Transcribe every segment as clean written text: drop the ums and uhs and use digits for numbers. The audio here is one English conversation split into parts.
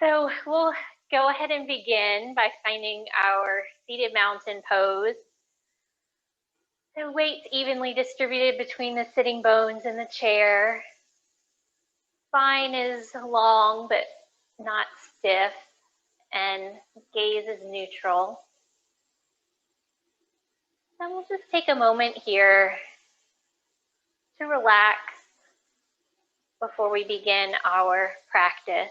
So we'll go ahead and begin by finding our seated mountain pose. So weight's evenly distributed between the sitting bones and the chair. Spine is long but not stiff, and gaze is neutral. And we'll just take a moment here to relax before we begin our practice.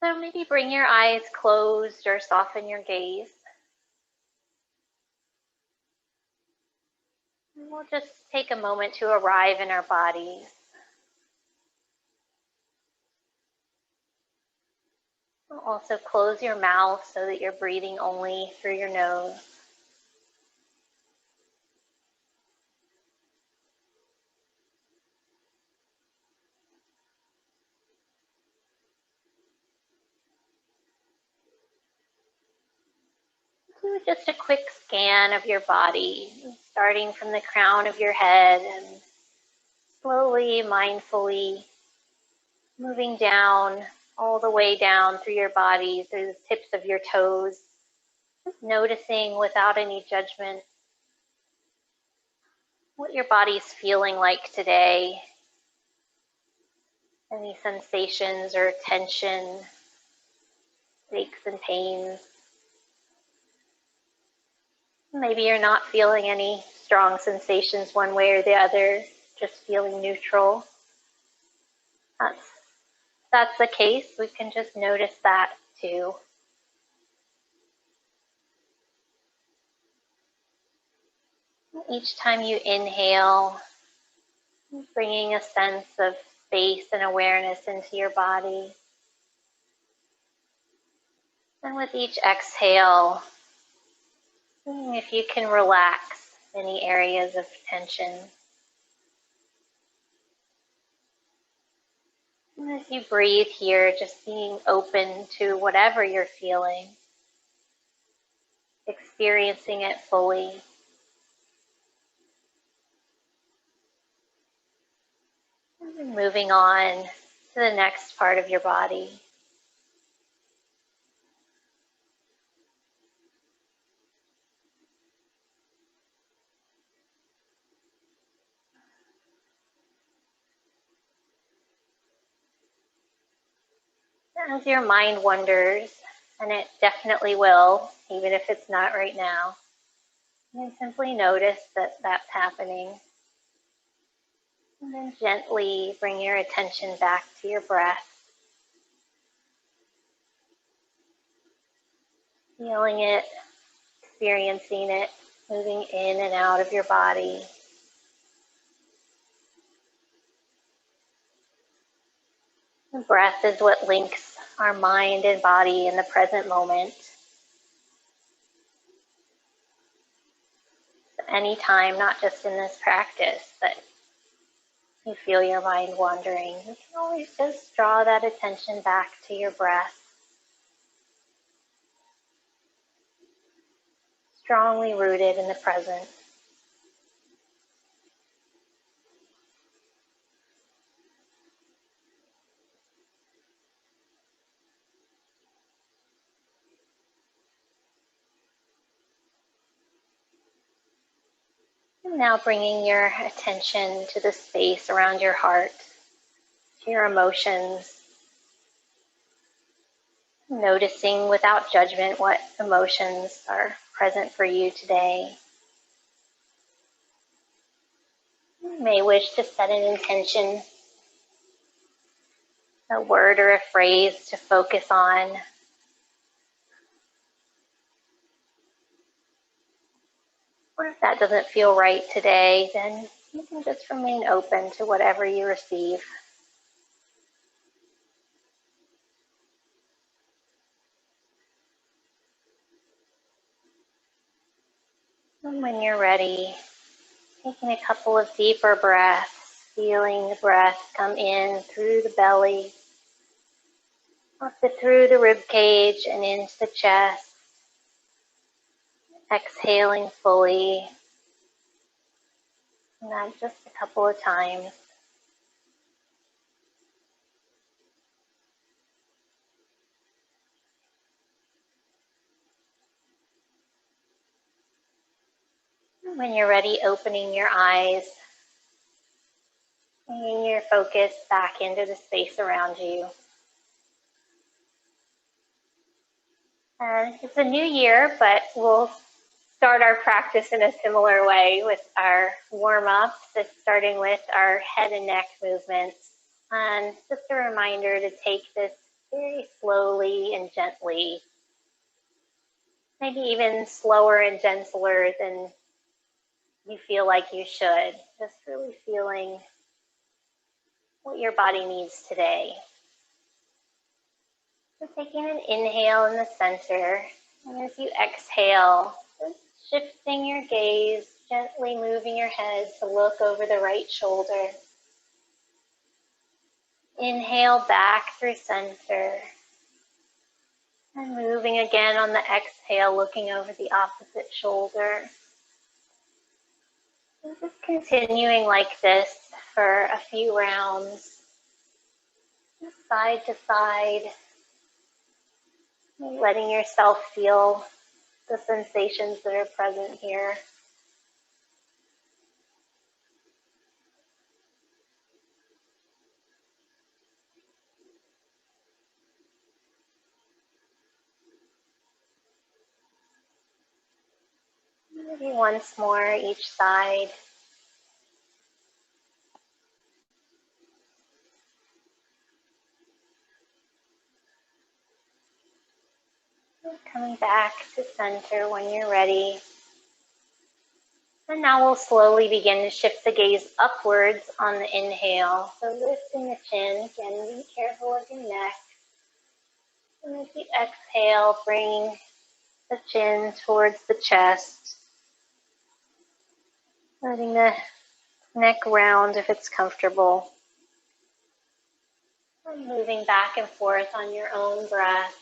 So maybe bring your eyes closed or soften your gaze. And we'll just take a moment to arrive in our bodies. We'll also close your mouth so that you're breathing only through your nose. Do just a quick scan of your body, starting from the crown of your head and slowly, mindfully moving down, all the way down through your body, through the tips of your toes, just noticing without any judgment what your body's feeling like today. Any sensations or tension, aches and pains. Maybe you're not feeling any strong sensations one way or the other, just feeling neutral. If that's the case, we can just notice that too. Each time you inhale, bringing a sense of space and awareness into your body. And with each exhale, seeing if you can relax any areas of tension. And as you breathe here, just being open to whatever you're feeling, experiencing it fully. And moving on to the next part of your body. As your mind wanders, and it definitely will, even if it's not right now, you simply notice that that's happening. And then gently bring your attention back to your breath. Feeling it, experiencing it, moving in and out of your body. The breath is what links our mind and body in the present moment. Anytime, not just in this practice, but you feel your mind wandering, you can always just draw that attention back to your breath. Strongly rooted in the present. And now bringing your attention to the space around your heart, to your emotions. Noticing without judgment what emotions are present for you today. You may wish to set an intention, a word or a phrase to focus on. Or if that doesn't feel right today, then you can just remain open to whatever you receive. And when you're ready, taking a couple of deeper breaths, feeling the breath come in through the belly, up through the rib cage and into the chest. Exhaling fully, and that just a couple of times. When you're ready, opening your eyes, bringing your focus back into the space around you. And it's a new year, but we'll start our practice in a similar way with our warm-ups, starting with our head and neck movements. And just a reminder to take this very slowly and gently, maybe even slower and gentler than you feel like you should. Just really feeling what your body needs today. So taking an inhale in the center, and as you exhale, just shifting your gaze, gently moving your head to look over the right shoulder. Inhale back through center, and moving again on the exhale, looking over the opposite shoulder. And just continuing like this for a few rounds, just side to side, letting yourself feel the sensations that are present here. Maybe once more each side. Coming back to center when you're ready. And now we'll slowly begin to shift the gaze upwards on the inhale. So lifting the chin, again, be careful with your neck. And as you exhale, bring the chin towards the chest. Letting the neck round if it's comfortable. And moving back and forth on your own breath.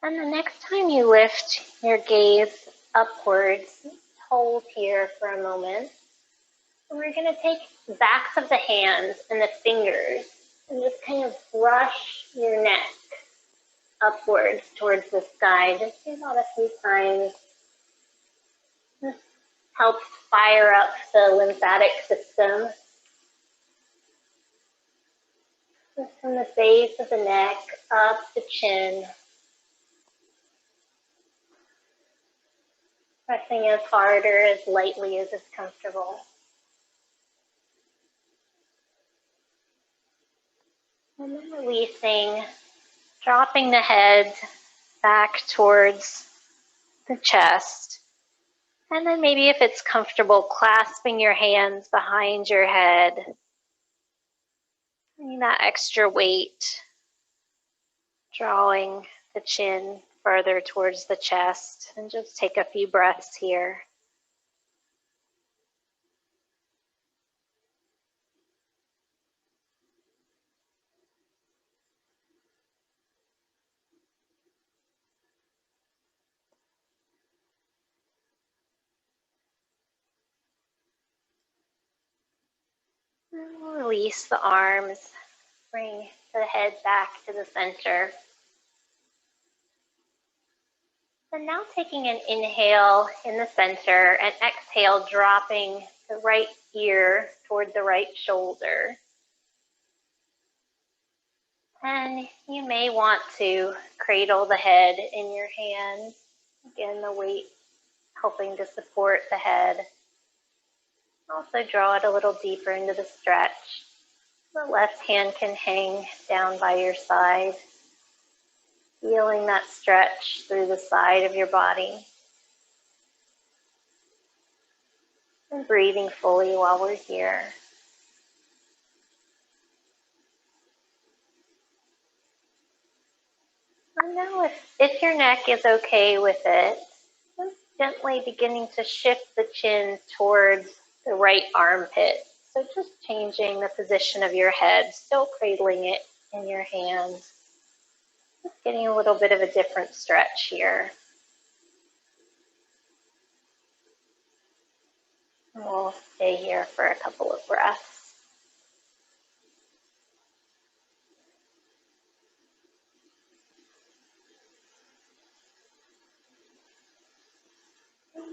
And the next time you lift your gaze upwards, hold here for a moment. And we're going to take the backs of the hands and the fingers and just kind of brush your neck upwards towards the sky. Just do that a few times. This helps fire up the lymphatic system. Just from the base of the neck up the chin. Pressing as hard or as lightly as is comfortable. And then releasing, dropping the head back towards the chest. And then maybe if it's comfortable, clasping your hands behind your head. Bringing that extra weight, drawing the chin further towards the chest. And just take a few breaths here. And we'll release the arms, bring the head back to the center. And now taking an inhale in the center and exhale, dropping the right ear toward the right shoulder. And you may want to cradle the head in your hands. Again, the weight helping to support the head. Also draw it a little deeper into the stretch. The left hand can hang down by your side. Feeling that stretch through the side of your body. And breathing fully while we're here. And now if your neck is okay with it, just gently beginning to shift the chin towards the right armpit. So just changing the position of your head, still cradling it in your hands. Just getting a little bit of a different stretch here. And we'll stay here for a couple of breaths.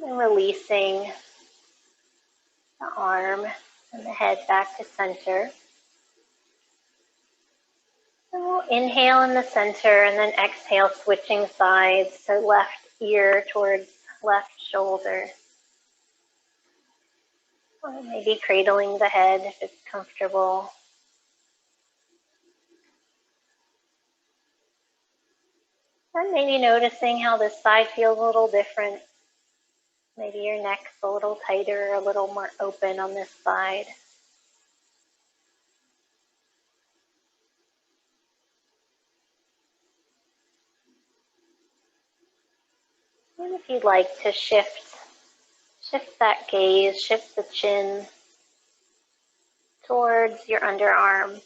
And releasing the arm and the head back to center. And we'll inhale in the center and then exhale, switching sides. So left ear towards left shoulder. Or maybe cradling the head if it's comfortable. And maybe noticing how this side feels a little different. Maybe your neck's a little tighter, a little more open on this side. And if you'd like to shift that gaze, shift the chin towards your underarm.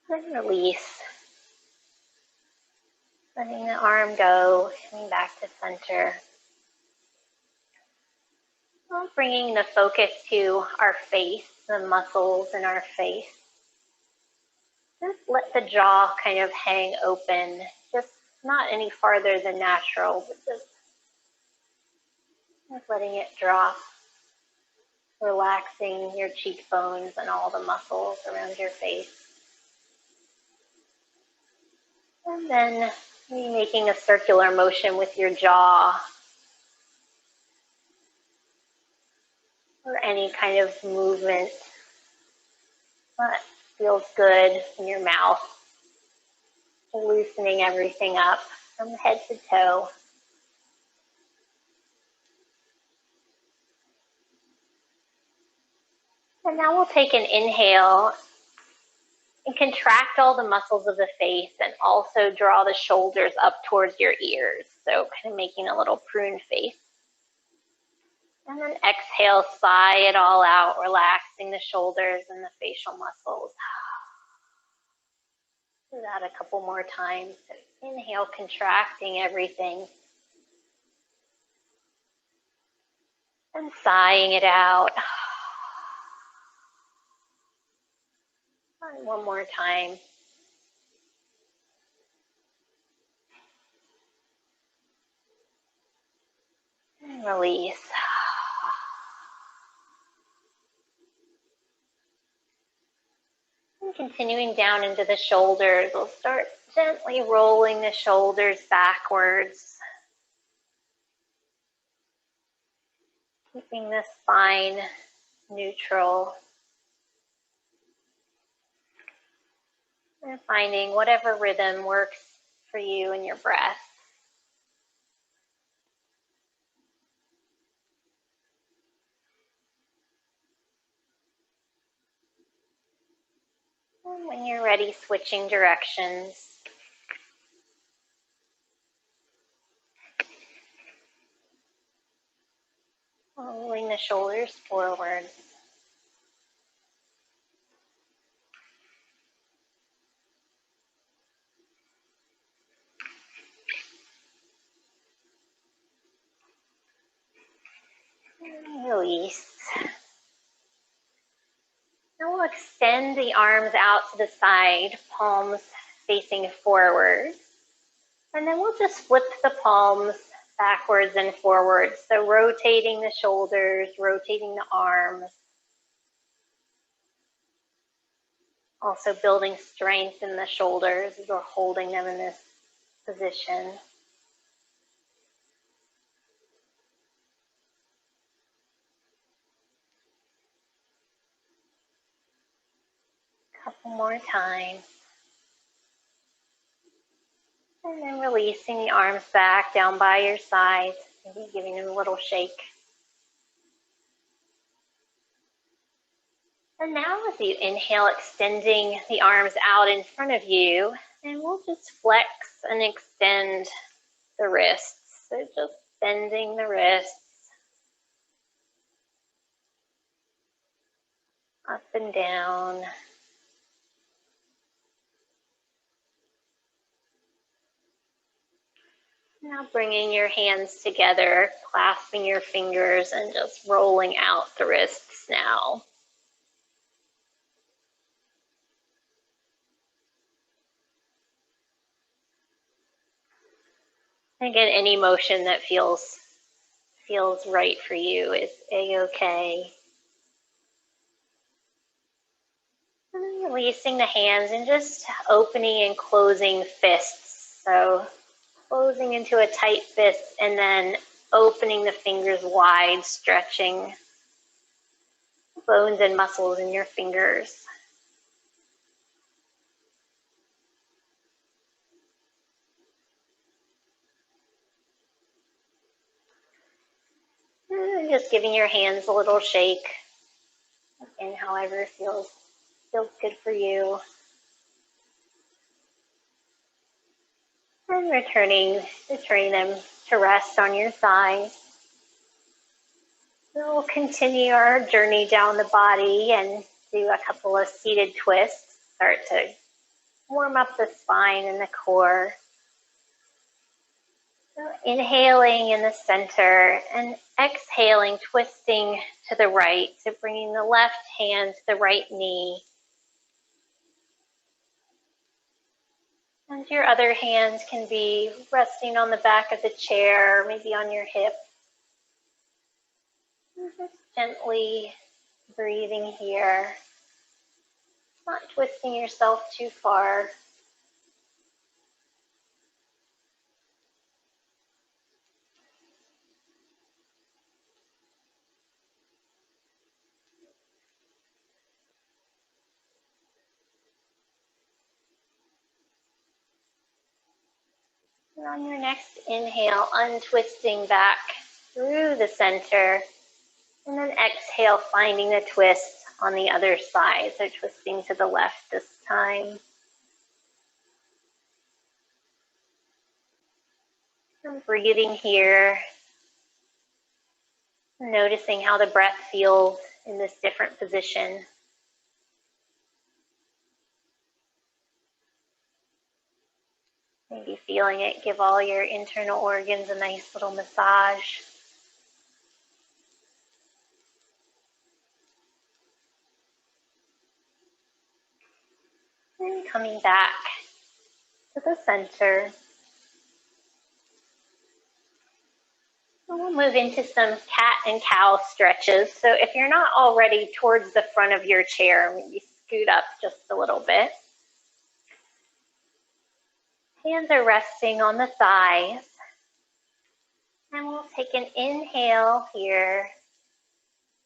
And release. Letting the arm go, coming back to center. Well, bringing the focus to our face, the muscles in our face. Just let the jaw kind of hang open, just not any farther than natural, but just letting it drop, relaxing your cheekbones and all the muscles around your face. And then making a circular motion with your jaw, or any kind of movement that feels good in your mouth, loosening everything up from head to toe. And now we'll take an inhale and contract all the muscles of the face and also draw the shoulders up towards your ears. So kind of making a little prune face. And then exhale, sigh it all out, relaxing the shoulders and the facial muscles. Do that a couple more times. So inhale, contracting everything. And sighing it out. And one more time. And release. And continuing down into the shoulders, we'll start gently rolling the shoulders backwards. Keeping the spine neutral. And finding whatever rhythm works for you and your breath. And when you're ready, switching directions. Rolling the shoulders forward. And release. Now we'll extend the arms out to the side, palms facing forward. And then we'll just flip the palms backwards and forwards. So rotating the shoulders, rotating the arms. Also building strength in the shoulders as we're holding them in this position. Couple more times. And then releasing the arms back down by your sides, maybe giving them a little shake. And now as you inhale, extending the arms out in front of you, and we'll just flex and extend the wrists. So just bending the wrists up and down. Now bringing your hands together, clasping your fingers and just rolling out the wrists now. Again, any motion that feels right for you is a-okay. And then releasing the hands and just opening and closing fists. So closing into a tight fist and then opening the fingers wide, stretching bones and muscles in your fingers. And just giving your hands a little shake, and however feels good for you. And returning them to rest on your thighs. We'll continue our journey down the body and do a couple of seated twists. Start to warm up the spine and the core. So inhaling in the center and exhaling, twisting to the right. So bringing the left hand to the right knee. And your other hands can be resting on the back of the chair, maybe on your hip. And just gently breathing here, not twisting yourself too far. And on your next inhale, untwisting back through the center, and then exhale, finding the twist on the other side. So twisting to the left this time. And breathing here, noticing how the breath feels in this different position. Maybe feeling it, give all your internal organs a nice little massage. And coming back to the center. And we'll move into some cat and cow stretches. So if you're not already towards the front of your chair, maybe scoot up just a little bit. Hands are resting on the thighs. And we'll take an inhale here.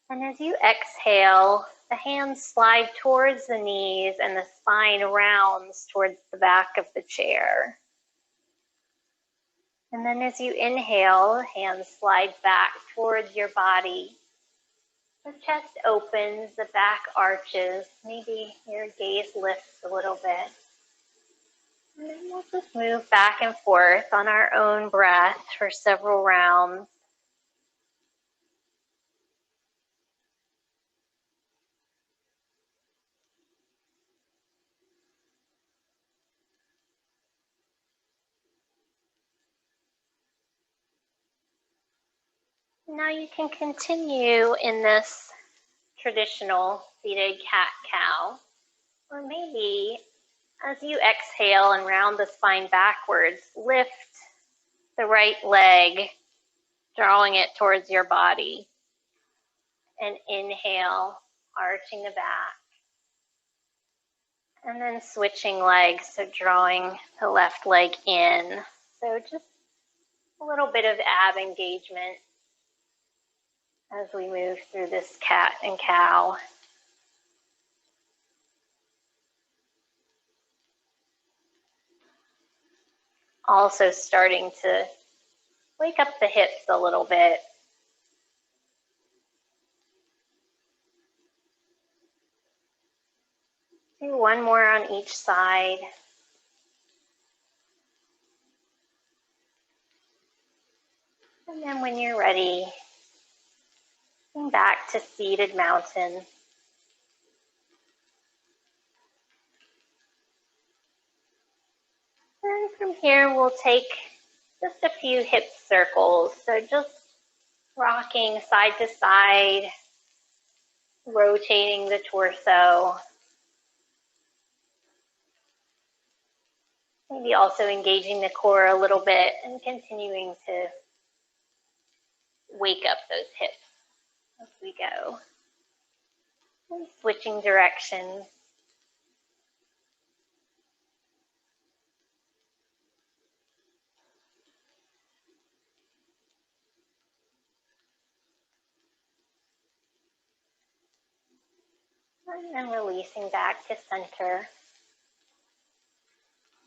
And as you exhale, the hands slide towards the knees and the spine rounds towards the back of the chair. And then as you inhale, hands slide back towards your body. The chest opens, the back arches, maybe your gaze lifts a little bit. And then we'll just move back and forth on our own breath for several rounds. Now you can continue in this traditional seated cat-cow, or maybe as you exhale and round the spine backwards, lift the right leg, drawing it towards your body, and inhale, arching the back, and then switching legs, so drawing the left leg in. So just a little bit of ab engagement as we move through this cat and cow. Also starting to wake up the hips a little bit. Do one more on each side. And then when you're ready, come back to seated mountain. And from here, we'll take just a few hip circles. So just rocking side to side, rotating the torso. Maybe also engaging the core a little bit and continuing to wake up those hips as we go. And switching directions. And then releasing back to center.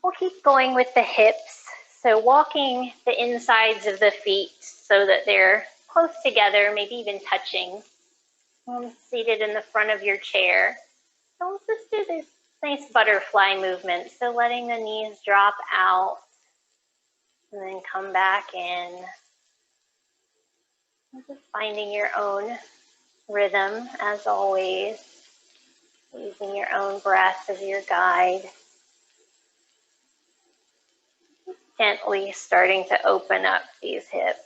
We'll keep going with the hips. So walking the insides of the feet so that they're close together, maybe even touching. Seated in the front of your chair. So we'll just do this nice butterfly movement. So letting the knees drop out and then come back in. Just finding your own rhythm as always. Using your own breath as your guide. Gently starting to open up these hips.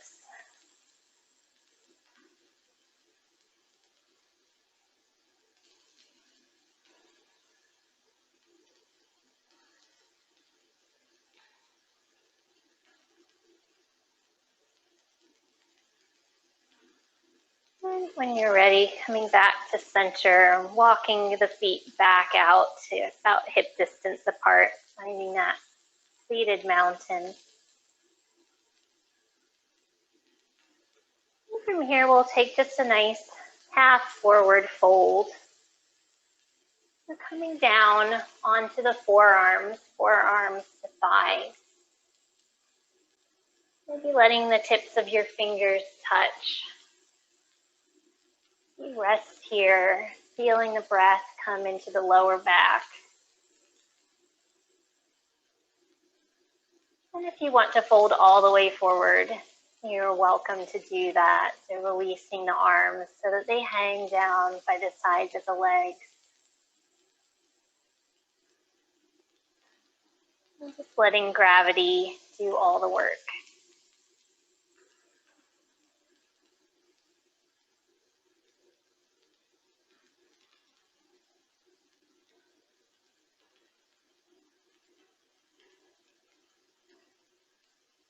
And when you're ready, coming back to center, walking the feet back out to about hip distance apart, finding that seated mountain. And from here, we'll take just a nice half forward fold. We're coming down onto the forearms to thighs. Maybe letting the tips of your fingers touch. You rest here, feeling the breath come into the lower back. And if you want to fold all the way forward, you're welcome to do that. So releasing the arms so that they hang down by the sides of the legs. And just letting gravity do all the work.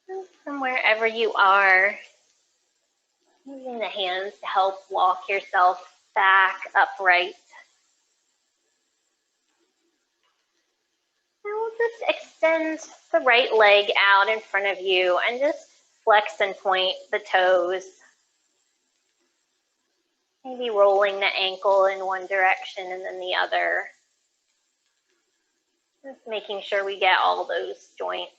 And from wherever you are, using the hands to help walk yourself back upright. And we'll just extend the right leg out in front of you and just flex and point the toes. Maybe rolling the ankle in one direction and then the other. Just making sure we get all those joints.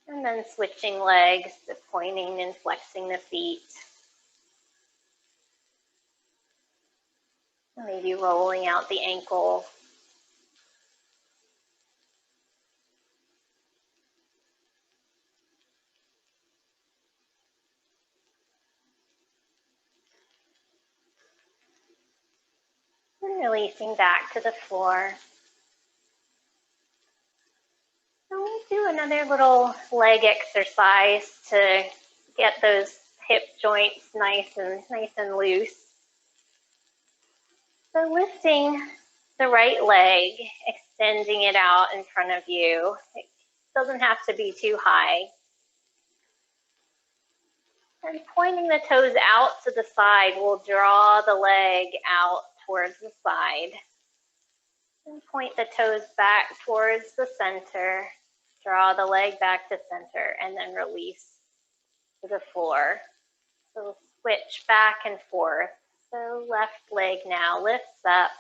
And then switching legs to pointing and flexing the feet. Maybe rolling out the ankle. And releasing back to the floor. And we'll do another little leg exercise to get those hip joints nice and loose. So lifting the right leg, extending it out in front of you. It doesn't have to be too high. And pointing the toes out to the side, we'll draw the leg out towards the side. And point the toes back towards the center. Draw the leg back to center and then release to the floor. So switch back and forth. So left leg now lifts up.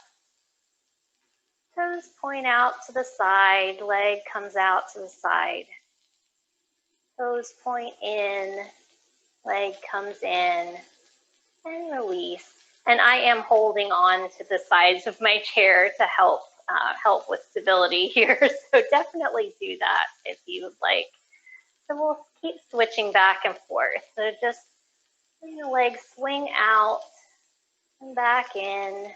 Toes point out to the side, leg comes out to the side. Toes point in, leg comes in. And release. And I am holding on to the sides of my chair to help with stability here. So definitely do that if you would like. So we'll keep switching back and forth. So just letting the legs swing out and back in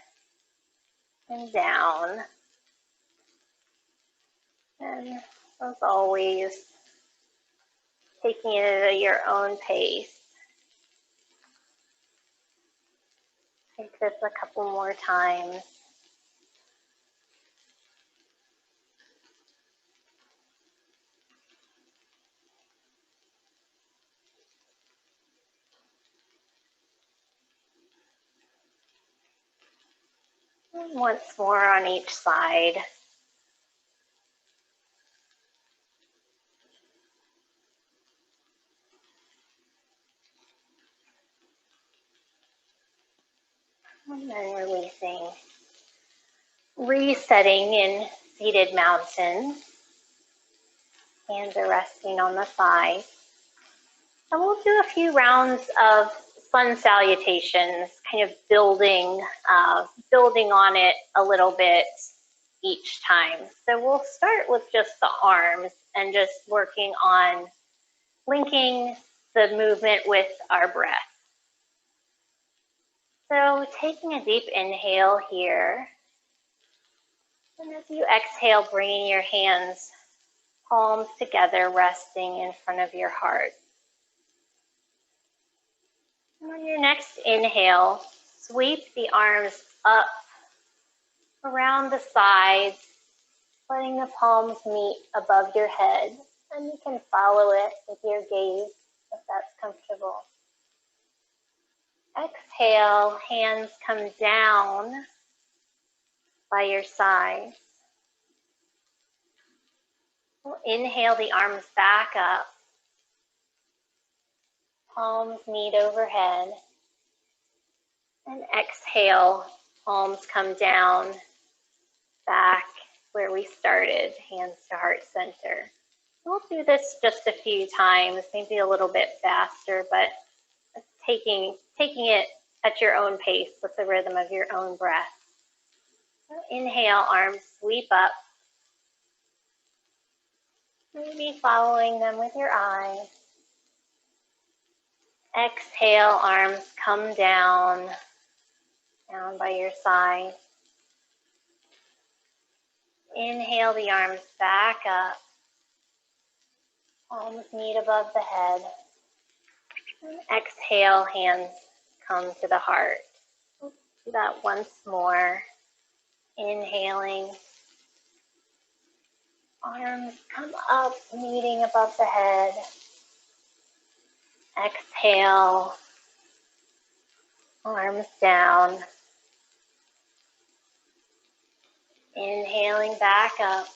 and down. And as always, taking it at your own pace. Take this a couple more times. And once more on each side. And then releasing. Resetting in seated mountain. Hands are resting on the thigh. And we'll do a few rounds of sun salutations, kind of building on it a little bit each time. So we'll start with just the arms and just working on linking the movement with our breath. So taking a deep inhale here. And as you exhale, bringing your hands, palms together, resting in front of your heart. And on your next inhale, sweep the arms up around the sides, letting the palms meet above your head. And you can follow it with your gaze if that's comfortable. Exhale, hands come down by your sides. We'll inhale the arms back up. Palms meet overhead. And exhale, palms come down back where we started, hands to heart center. We'll do this just a few times, maybe a little bit faster, but taking it at your own pace with the rhythm of your own breath. So inhale, arms sweep up. Maybe following them with your eyes. Exhale, arms come down by your side. Inhale the arms back up. Palms meet above the head. And exhale, hands come to the heart. Do that once more. Inhaling. Arms come up, meeting above the head. Exhale. Arms down. Inhaling back up.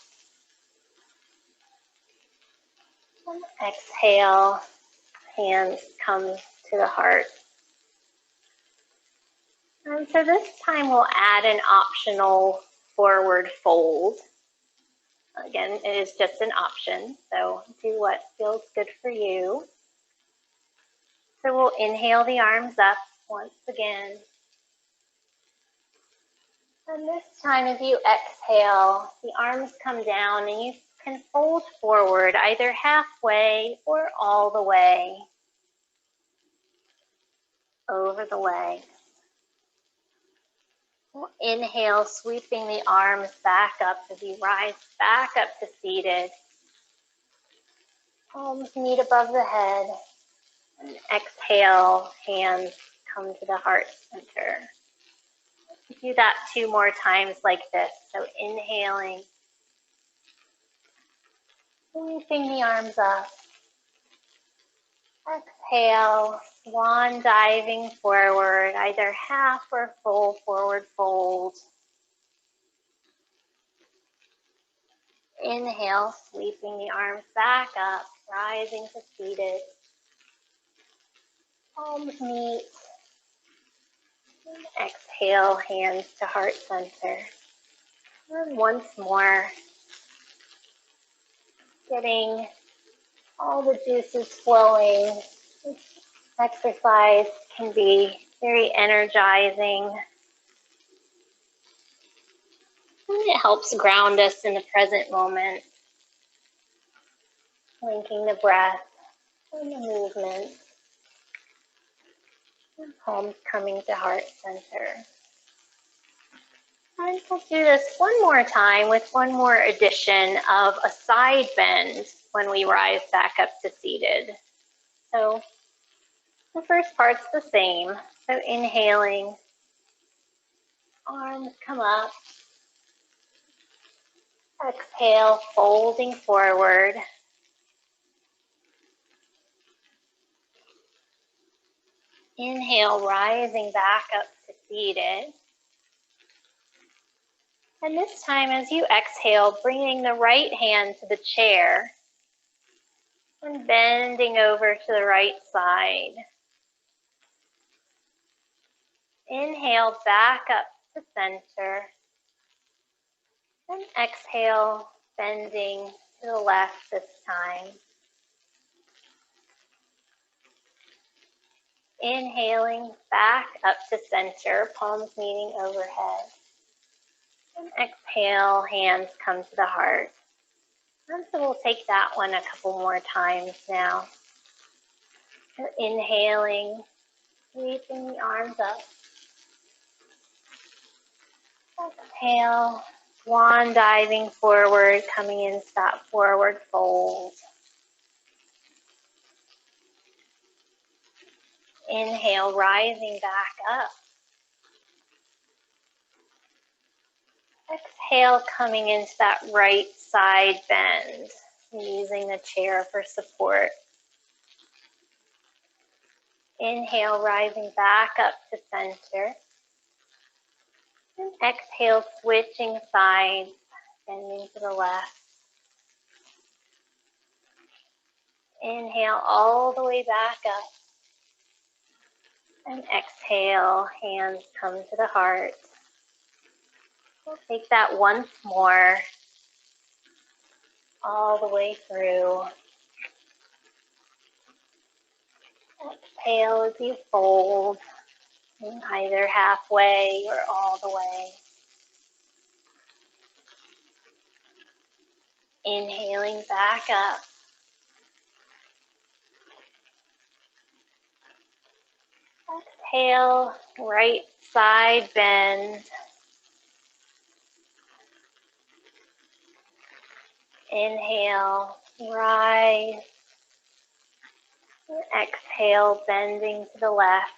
And exhale. Hands come to the heart. And so this time we'll add an optional forward fold. Again, it is just an option, so do what feels good for you. So we'll inhale the arms up once again. And this time as you exhale, the arms come down and you can fold forward either halfway or all the way over the legs. We'll inhale, sweeping the arms back up as you rise back up to seated. Palms meet above the head. And exhale, hands come to the heart center. Do that 2 more times like this. So inhaling, sweeping the arms up. Exhale, swan diving forward, either half or full forward fold. Inhale, sweeping the arms back up, rising to seated. Palms meet. Exhale, hands to heart center. And once more, getting all the juices flowing. This exercise can be very energizing. And it helps ground us in the present moment, linking the breath and the movement. And palms coming to heart center. And we'll do this one more time with one more addition of a side bend when we rise back up to seated. So the first part's the same. So inhaling, arms come up. Exhale, folding forward. Inhale, rising back up to seated. And this time, as you exhale, bringing the right hand to the chair and bending over to the right side. Inhale, back up to center. And exhale, bending to the left this time. Inhaling, back up to center, palms meeting overhead. And exhale, hands come to the heart. And so we'll take that one a couple more times now. So inhaling, sweeping the arms up. Exhale, swan diving forward, coming into that forward fold. Inhale, rising back up. Exhale, coming into that right side bend, using the chair for support. Inhale, rising back up to center. And exhale, switching sides, bending to the left. Inhale all the way back up. And exhale, hands come to the heart. We'll take that once more, all the way through. Exhale as you fold, either halfway or all the way. Inhaling back up. Exhale, right side bend. Inhale, rise. Exhale, bending to the left.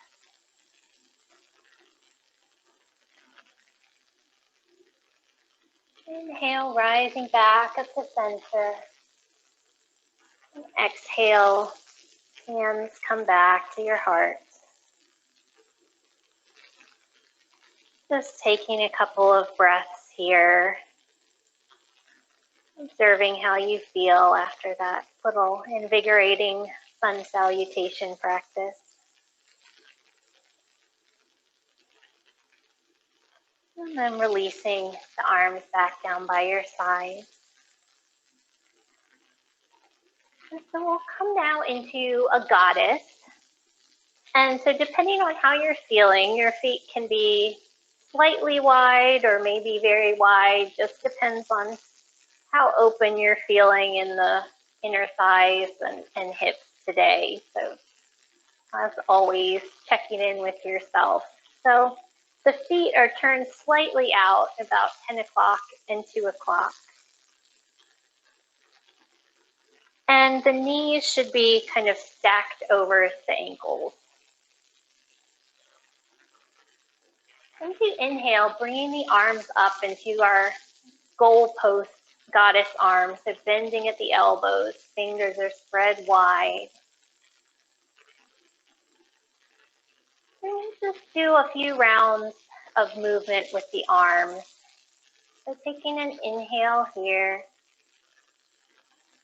Inhale, rising back up to center. Exhale, hands come back to your heart. Just taking a couple of breaths here. Observing how you feel after that little invigorating sun salutation practice. And then releasing the arms back down by your side. And so we'll come now into a goddess. And so depending on how you're feeling, your feet can be slightly wide or maybe very wide, just depends on how open you're feeling in the inner thighs and hips today. So as always, checking in with yourself. So the feet are turned slightly out, about 10 o'clock and 2 o'clock. And the knees should be kind of stacked over the ankles. As you inhale, bringing the arms up into our goalpost goddess arms, so bending at the elbows, fingers are spread wide. And just do a few rounds of movement with the arms. So taking an inhale here.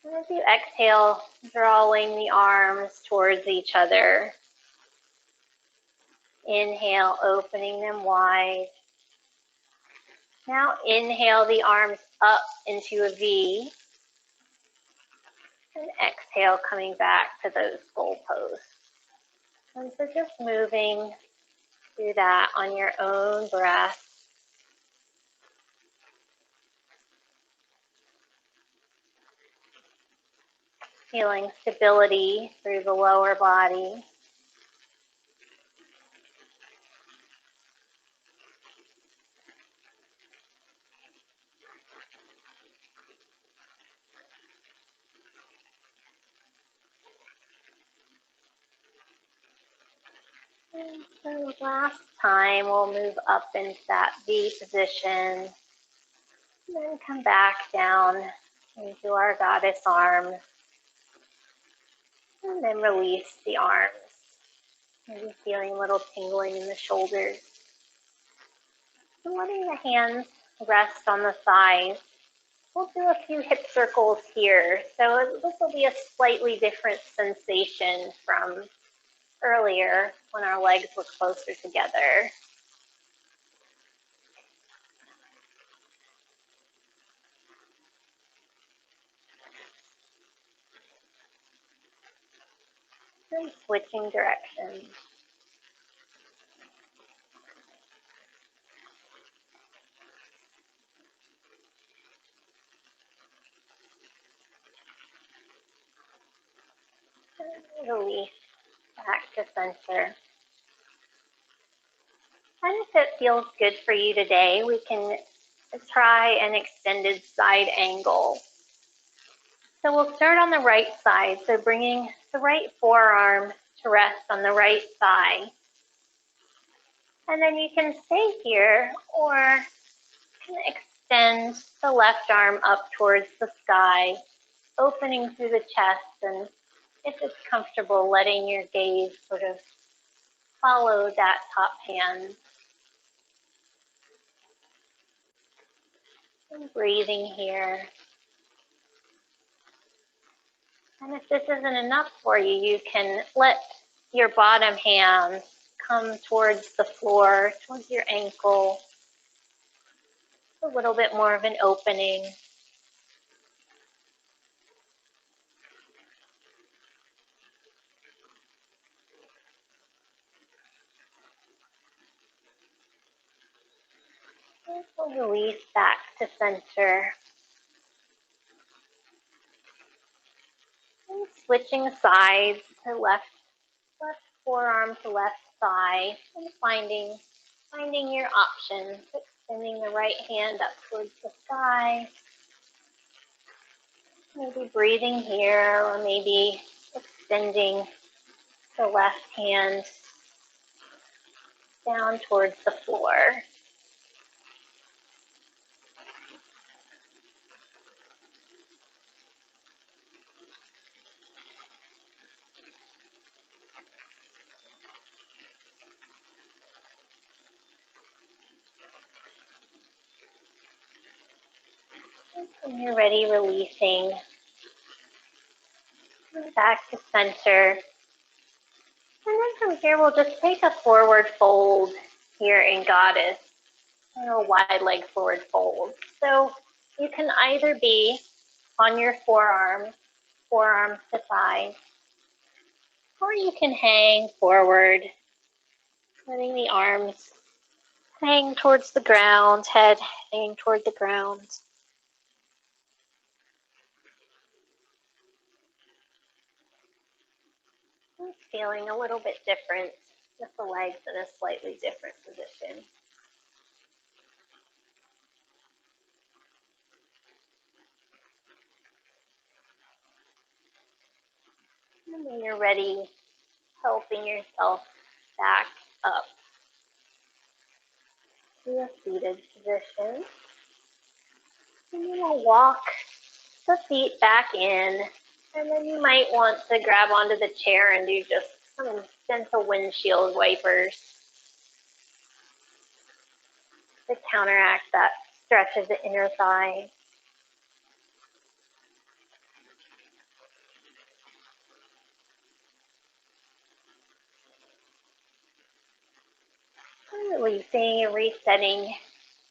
And as you exhale, drawing the arms towards each other. Inhale, opening them wide. Now inhale the arms up into a V. And exhale, coming back to those goalposts. And so just moving Do that on your own breath. Feeling stability through the lower body. And so last time we'll move up into that V position, and then come back down into our goddess arms, and then release the arms. Maybe feeling a little tingling in the shoulders. And letting the hands rest on the thighs. We'll do a few hip circles here. So this will be a slightly different sensation from earlier when our legs were closer together. And switching directions. And release back to center. And if it feels good for you today, we can try an extended side angle. So we'll start on the right side. So bringing the right forearm to rest on the right thigh. And then you can stay here or can extend the left arm up towards the sky, opening through the chest, and if it's comfortable, letting your gaze sort of follow that top hand. And breathing here. And if this isn't enough for you, you can let your bottom hand come towards the floor, towards your ankle. A little bit more of an opening. And we'll release back to center. And switching sides to left forearm to left thigh, and finding your options. Extending the right hand up towards the sky. Maybe breathing here, or maybe extending the left hand down towards the floor. When you're ready, releasing back to center. And then from here, we'll just take a forward fold here in Goddess, a wide leg forward fold. So you can either be on your forearms to thigh, or you can hang forward, letting the arms hang towards the ground, head hanging toward the ground. Feeling a little bit different with the legs in a slightly different position. And when you're ready, helping yourself back up to a seated position. And you will walk the feet back in, and then you might want to grab onto the chair and do just some gentle windshield wipers to counteract that stretch of the inner thigh. And releasing and resetting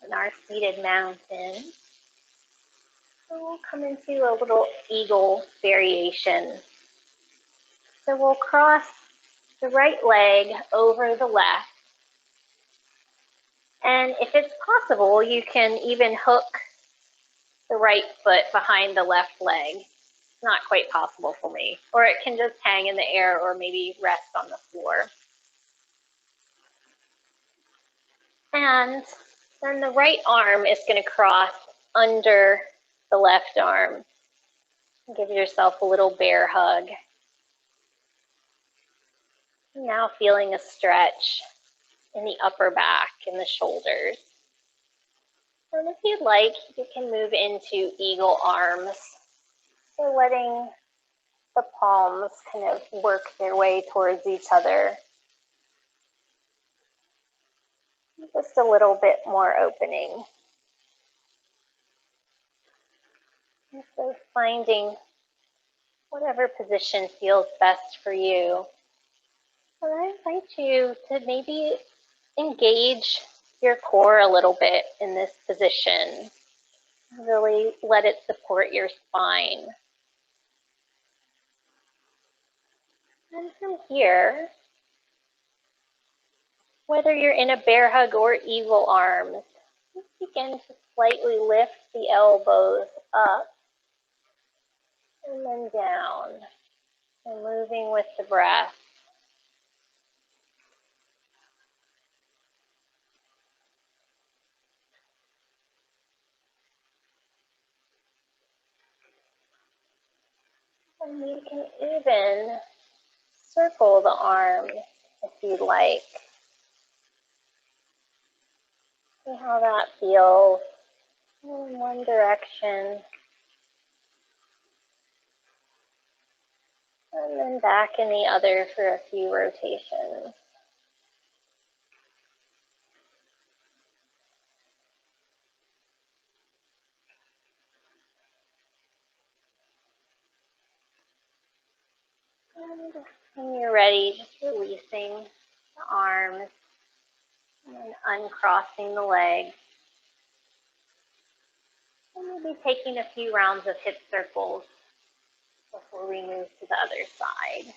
in our seated mountain. So we'll come into a little eagle variation. So we'll cross the right leg over the left, And if it's possible, you can even hook the right foot behind the left leg. It's not quite possible for me. Or it can just hang in the air or maybe rest on the floor. And then the right arm is going to cross under the left arm. Give yourself a little bear hug. Now feeling a stretch in the upper back and the shoulders. And if you'd like, you can move into eagle arms. So letting the palms kind of work their way towards each other. Just a little bit more opening. And so finding whatever position feels best for you. And I invite you to maybe engage your core a little bit in this position. Really let it support your spine. And from here, whether you're in a bear hug or eagle arms, just begin to slightly lift the elbows up and then down, and moving with the breath. And you can even circle the arms if you'd like. See how that feels in one direction. And then back in the other for a few rotations. And when you're ready, just releasing the arms and then uncrossing the legs. And we'll be taking a few rounds of hip circles before we move to the other side.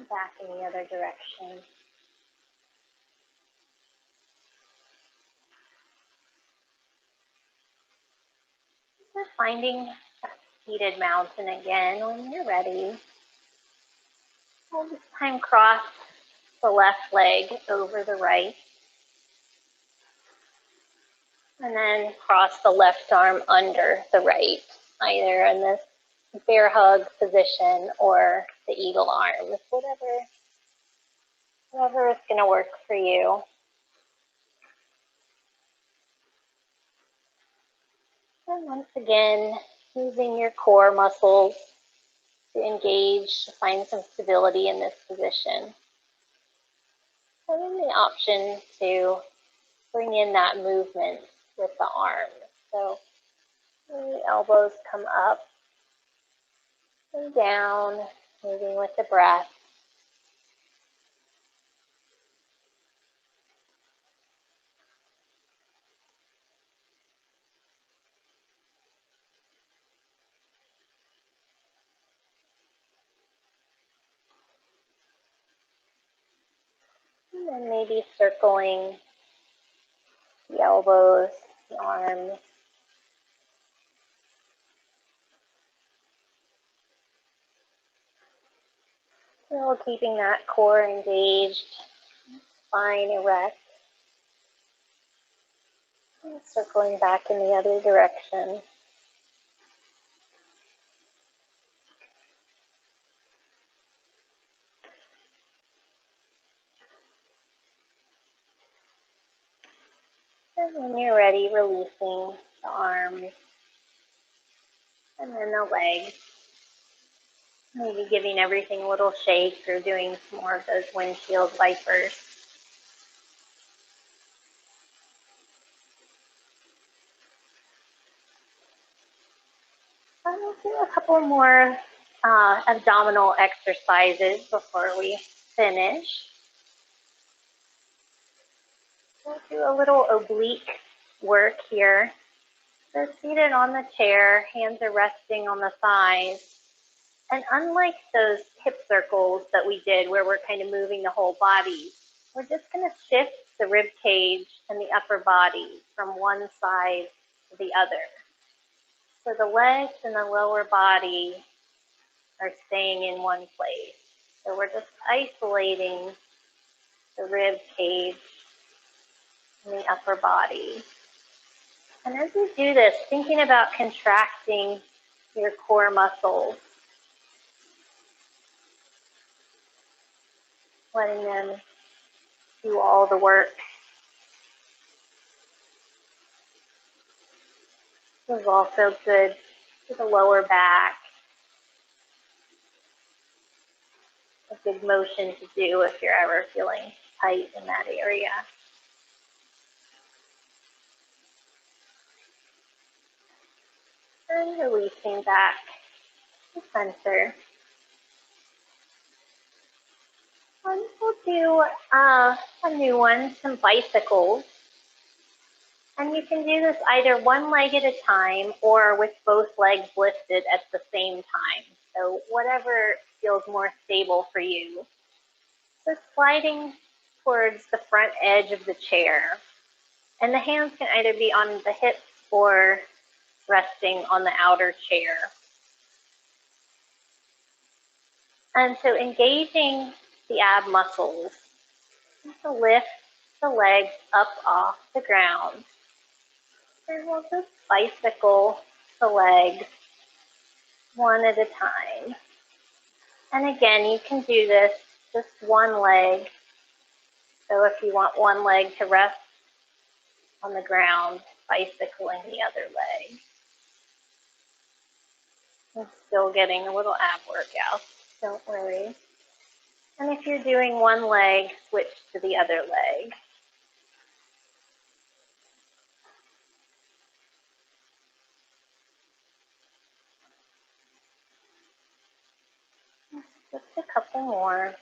Back in the other direction. We're finding that seated mountain again when you're ready. We'll this time cross the left leg over the right. And then cross the left arm under the right, either in this bear hug position or the eagle arms, whatever is going to work for you. And once again, using your core muscles to engage, to find some stability in this position. And then the option to bring in that movement with the arms. So the elbows come up and down, moving with the breath. And then maybe circling the elbows, the arms. Still keeping that core engaged, spine erect. And circling back in the other direction. And when you're ready, releasing the arms and then the legs. Maybe giving everything a little shake or doing some more of those windshield wipers. We'll do a couple more abdominal exercises before we finish. We'll do a little oblique work here. So seated on the chair, hands are resting on the thighs. And unlike those hip circles that we did where we're kind of moving the whole body, we're just going to shift the rib cage and the upper body from one side to the other. So the legs and the lower body are staying in one place. So we're just isolating the rib cage and the upper body. And as you do this, thinking about contracting your core muscles, letting them do all the work. This is also good for the lower back. A good motion to do if you're ever feeling tight in that area. And releasing back to center. And we'll do a new one, some bicycles. And you can do this either one leg at a time or with both legs lifted at the same time. So whatever feels more stable for you. So sliding towards the front edge of the chair. And the hands can either be on the hips or resting on the outer chair. And so engaging the ab muscles to lift the legs up off the ground. And we'll just bicycle the legs one at a time. And again, you can do this just one leg. So if you want one leg to rest on the ground, bicycling the other leg. I'm still getting a little ab workout, don't worry. And if you're doing one leg, switch to the other leg. Just a couple more.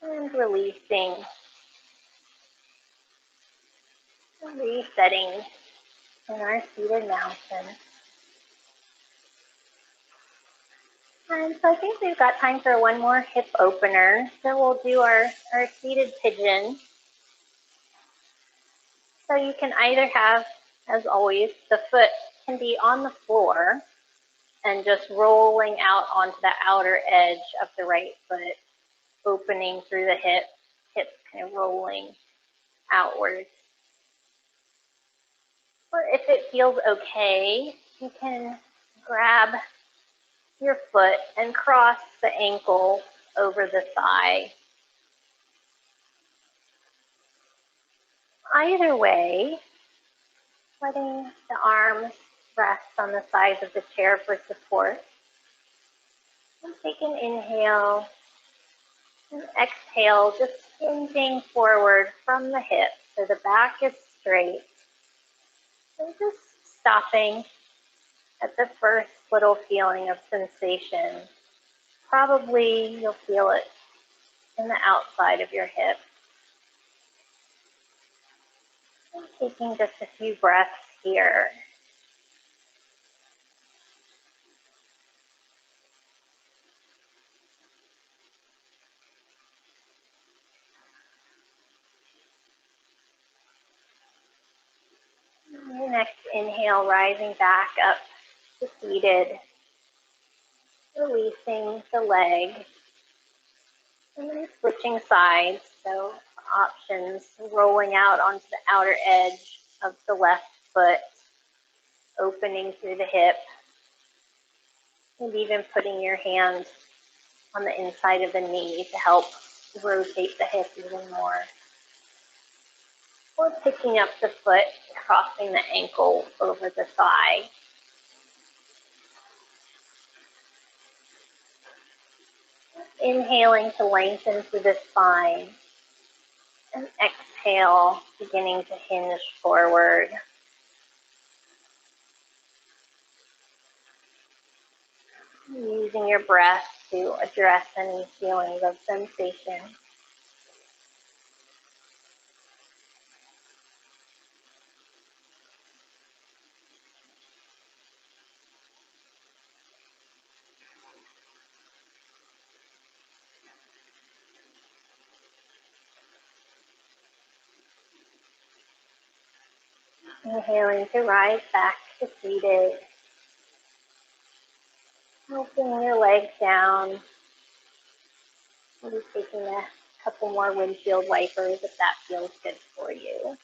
And releasing. And resetting in our seated mountain. And so I think we've got time for one more hip opener. So we'll do our seated pigeon. So you can either have, as always, the foot can be on the floor and just rolling out onto the outer edge of the right foot, opening through the hips kind of rolling outwards. Or if it feels okay, you can grab your foot and cross the ankle over the thigh. Either way, letting the arms rest on the sides of the chair for support. And take an inhale and exhale, just hinging forward from the hips so the back is straight. And just stopping at the first little feeling of sensation. Probably you'll feel it in the outside of your hip. And taking just a few breaths here. Your next inhale, rising back up to seated, releasing the leg, and then switching sides. So options, rolling out onto the outer edge of the left foot, opening through the hip, and even putting your hand on the inside of the knee to help rotate the hip even more. Or picking up the foot, crossing the ankle over the thigh. Inhaling to lengthen through the spine. And exhale, beginning to hinge forward. Using your breath to address any feelings of sensation. Inhaling to rise back to seated. Opening your legs down. Maybe taking a couple more windshield wipers if that feels good for you.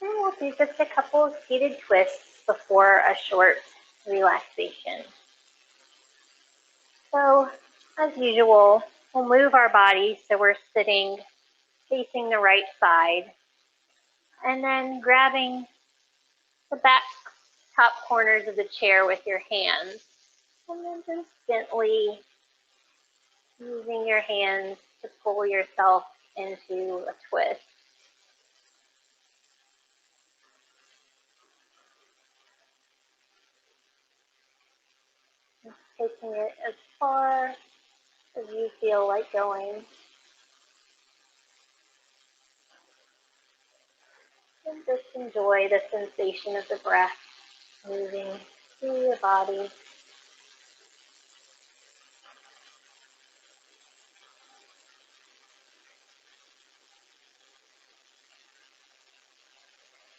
And we'll do just a couple of seated twists before a short relaxation. So, as usual, we'll move our bodies so we're sitting facing the right side, and then grabbing the back top corners of the chair with your hands, and then just gently using your hands to pull yourself into a twist. Taking it as far as you feel like going. And just enjoy the sensation of the breath moving through your body.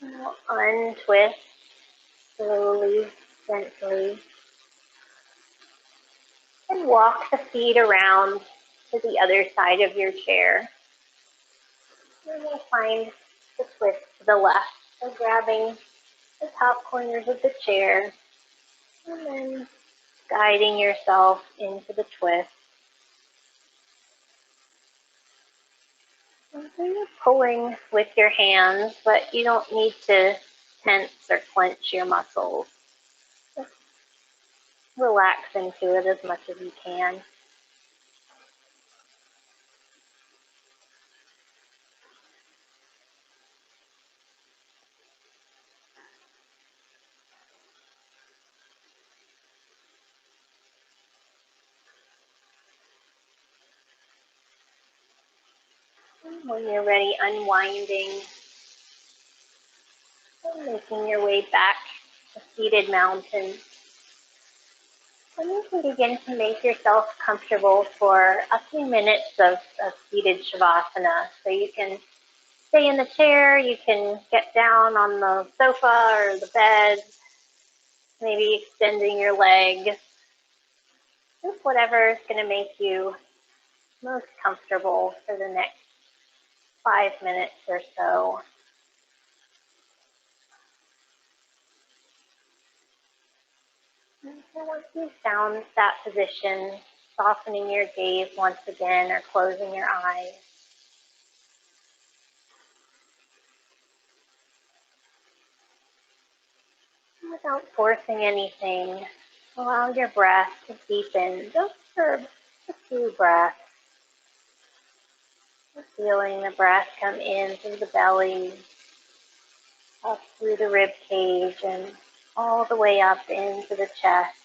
Now untwist slowly, gently, and walk the feet around to the other side of your chair. And you'll find the twist to the left. So grabbing the top corners of the chair and then guiding yourself into the twist. And so you're pulling with your hands, but you don't need to tense or clench your muscles. Just relax into it as much as you can. And when you're ready, unwinding and making your way back to seated mountain. And you can begin to make yourself comfortable for a few minutes of seated Shavasana. So you can stay in the chair, you can get down on the sofa or the bed, maybe extending your legs, just whatever is going to make you most comfortable for the next 5 minutes or so. And so once you've found that position, softening your gaze once again or closing your eyes. Without forcing anything, allow your breath to deepen just for a few breaths. Feeling the breath come in through the belly, up through the rib cage, and all the way up into the chest,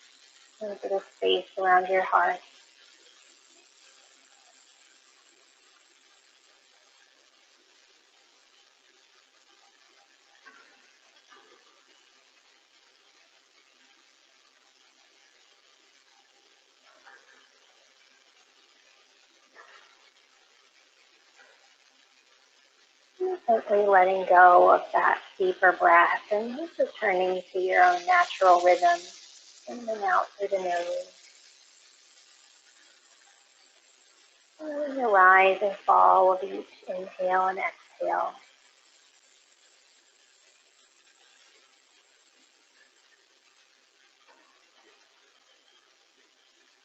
into the space around your heart. Gently letting go of that deeper breath and just returning to your own natural rhythm, in and out through the nose. Feeling the rise and fall of each inhale and exhale.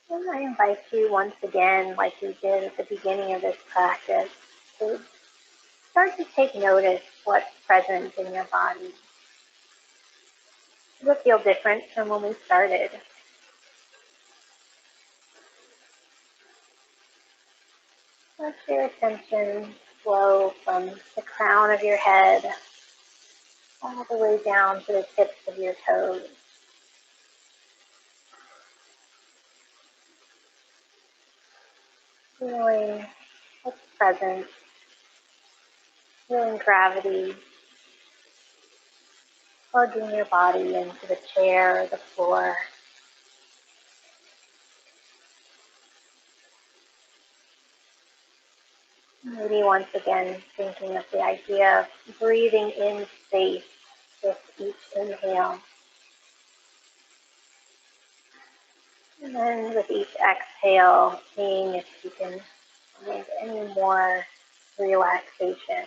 And I invite you once again, like you did at the beginning of this practice, to start to take notice what's present in your body. Does it feel different from when we started? Let your attention flow from the crown of your head all the way down to the tips of your toes. Feeling what's present, feeling gravity, plugging your body into the chair or the floor. Maybe once again thinking of the idea of breathing in space with each inhale. And then with each exhale, seeing if you can find any more relaxation.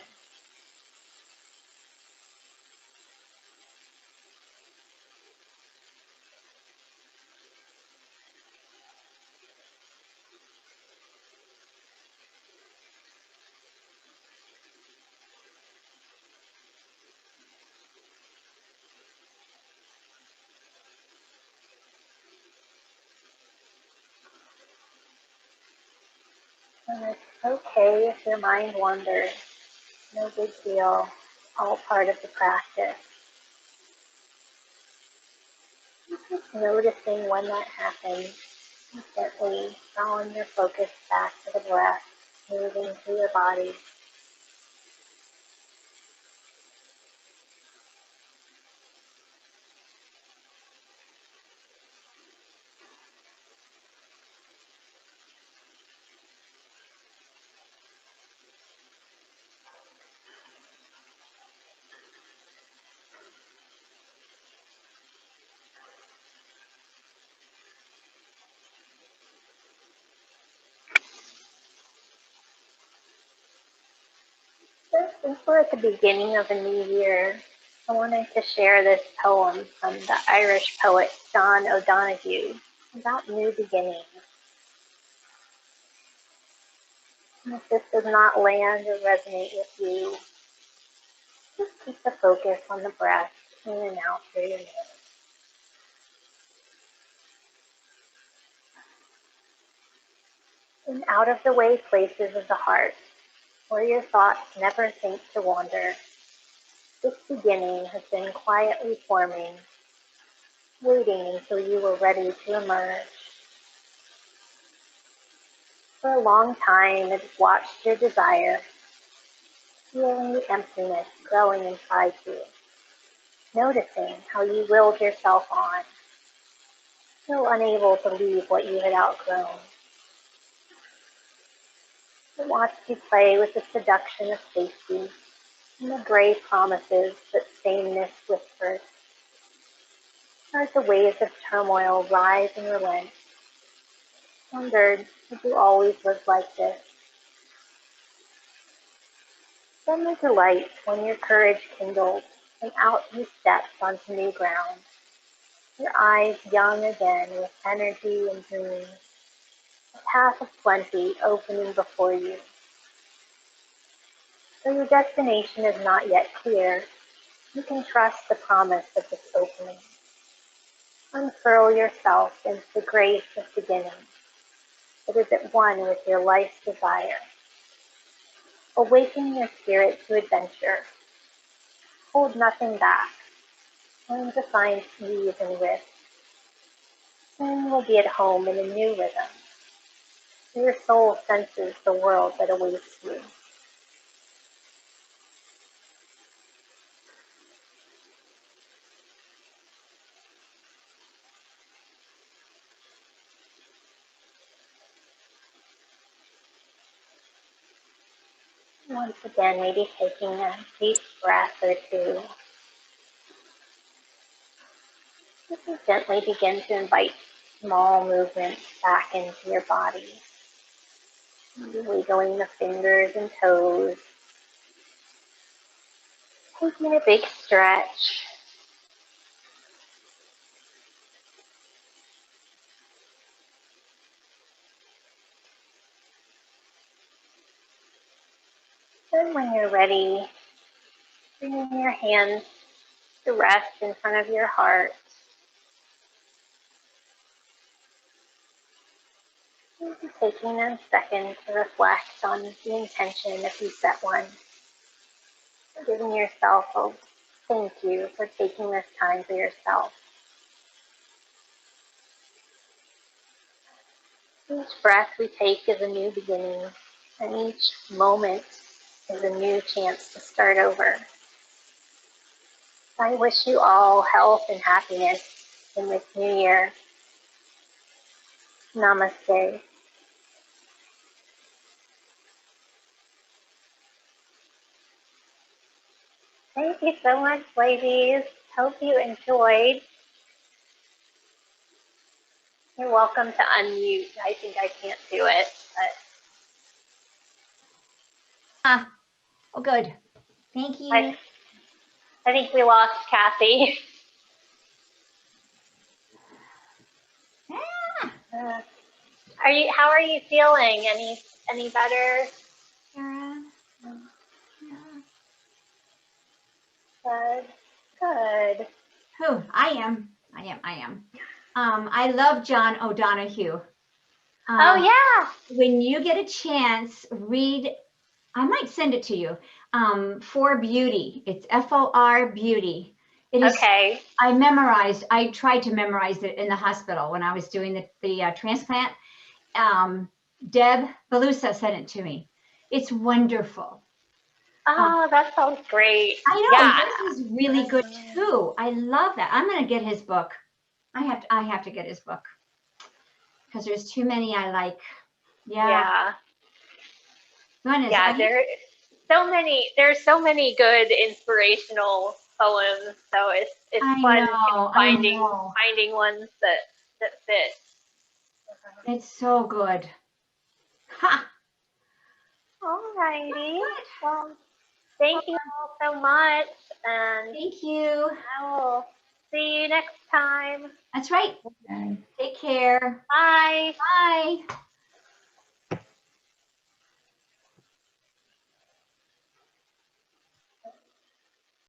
And it's okay if your mind wanders. No big deal. All part of the practice. Just noticing when that happens. Gently drawing your focus back to the breath, moving through your body. Since we're at the beginning of a new year, I wanted to share this poem from the Irish poet John O'Donoghue about new beginnings. And if this does not land or resonate with you, just keep the focus on the breath in and out through your nose. In out of the way places of the heart, where your thoughts never think to wander, this beginning has been quietly forming, waiting until you were ready to emerge. For a long time, it watched your desire, feeling the emptiness growing inside you, noticing how you willed yourself on, still unable to leave what you had outgrown. It watched you play with the seduction of safety and the gray promises that sameness whispered. Heard the waves of turmoil rise and relent. Wondered if you always lived like this. Then the delight when your courage kindled and out you stepped onto new ground, your eyes young again with energy and dreams, a path of plenty opening before you. Though your destination is not yet clear, you can trust the promise of this opening. Unfurl yourself into the grace of beginning that is at one with your life's desire. Awaken your spirit to adventure. Hold nothing back. Learn to find ease and risk. Soon you'll be at home in a new rhythm. Your soul senses the world that awaits you. Once again, maybe taking a deep breath or two. Just gently begin to invite small movements back into your body. Wiggling the fingers and toes. Taking a big stretch. Then when you're ready, bringing your hands to rest in front of your heart. Taking a second to reflect on the intention if you set one. Giving yourself a thank you for taking this time for yourself. Each breath we take is a new beginning, and each moment is a new chance to start over. I wish you all health and happiness in this new year. Namaste. Thank you so much, ladies. Hope you enjoyed. You're welcome to unmute. I think I can't do it, but Oh, good. Thank you. I think we lost Kathy. Yeah. How are you feeling? Any better? Sarah. Good. Good. Who? I am. I love John O'Donohue. Oh yeah. When you get a chance, read, I might send it to you. For Beauty. It's FOR Beauty. It is. Okay. I tried to memorize it in the hospital when I was doing the transplant. Deb Belusa sent it to me. It's wonderful. Oh, that sounds great. I know, Yeah. this is really good too. I love that. I'm gonna get his book. I have to get his book because there's too many I like. Yeah. Goodness, Yeah, there's so many good inspirational poems, so it's I fun know, finding ones that fit. It's so good. Ha! All righty. Well, thank you all so much, and Thank you. I will see you next time. That's right. Take care. Bye. Bye.